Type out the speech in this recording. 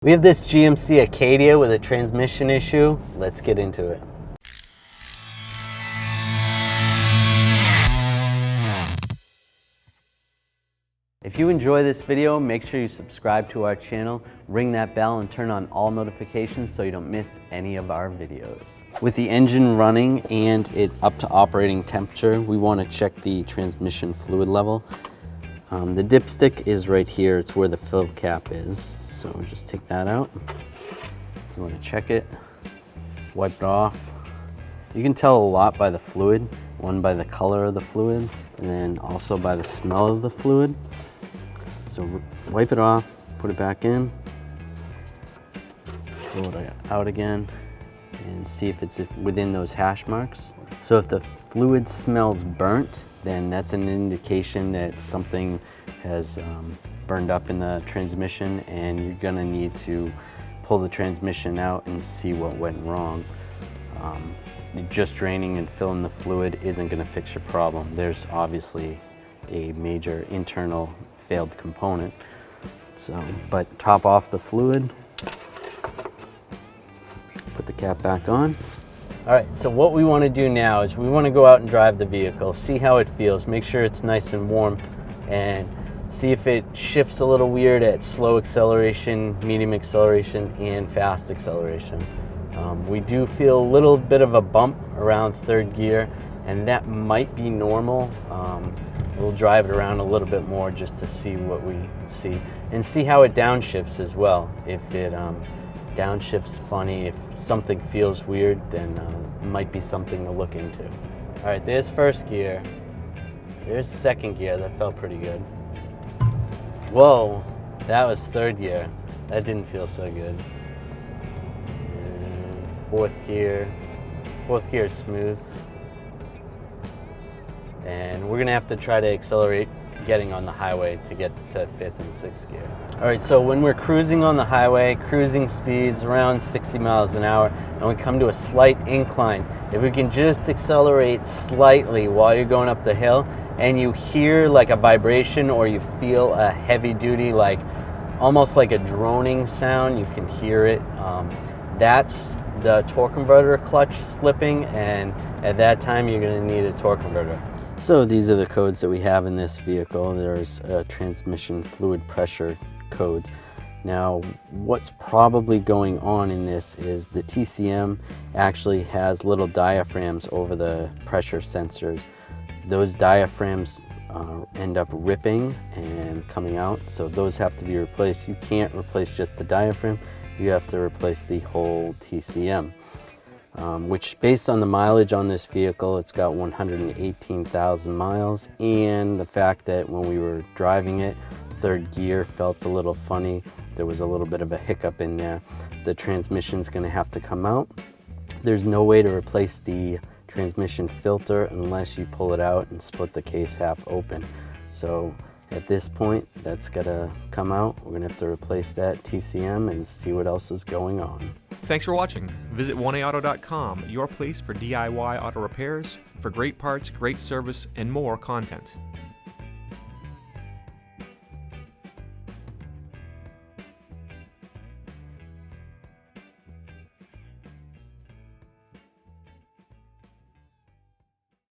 We have this GMC Acadia with a transmission issue. Let's get into it. If you enjoy this video, make sure you subscribe to our channel, ring that bell, and turn on all notifications so you don't miss any of our videos. With the engine running and it up to operating temperature, we want to check the transmission fluid level. The dipstick is right here. It's where the fill cap is. So we'll just take that out. You want to check it, wipe it off. You can tell a lot by the fluid. One, by the color of the fluid, and then also by the smell of the fluid. So wipe it off, put it back in, pull it out again, and see if it's within those hash marks. So if the fluid smells burnt, then that's an indication that something has burned up in the transmission, and you're gonna need to pull the transmission out and see what went wrong. Just draining and filling the fluid isn't gonna fix your problem. There's obviously a major internal failed component. But top off the fluid, put the cap back on. All right, so what we want to do now is we want to go out and drive the vehicle, see how it feels, make sure it's nice and warm, and see if it shifts a little weird at slow acceleration, medium acceleration, and fast acceleration. We do feel a little bit of a bump around third gear, and that might be normal. We'll drive it around a little bit more just to see what we see, and see how it downshifts as well. If it downshifts funny, if something feels weird, then it might be something to look into. All right, there's first gear. There's second gear. That felt pretty good. Whoa, that was third gear. That didn't feel so good. And fourth gear. Fourth gear is smooth. And we're gonna have to try to accelerate getting on the highway to get to fifth and sixth gear. All right, so when we're cruising on the highway, cruising speeds around 60 miles an hour, and we come to a slight incline, if we can just accelerate slightly while you're going up the hill, and you hear like a vibration or you feel a heavy duty, like almost like a droning sound, you can hear it. That's the torque converter clutch slipping, and at that time you're gonna need a torque converter. So these are the codes that we have in this vehicle. There's transmission fluid pressure codes. Now, what's probably going on in this is the TCM actually has little diaphragms over the pressure sensors. Those diaphragms end up ripping and coming out, so those have to be replaced. You can't replace just the diaphragm, you have to replace the whole TCM. Which, based on the mileage on this vehicle, it's got 118,000 miles, and the fact that when we were driving it, third gear felt a little funny. There was a little bit of a hiccup in there. The transmission's gonna have to come out. There's no way to replace the transmission filter unless you pull it out and split the case half open. So at this point, that's gotta come out. We're gonna have to replace that TCM and see what else is going on. Thanks for watching. Visit 1aauto.com, your place for DIY auto repairs, for great parts, great service, and more content.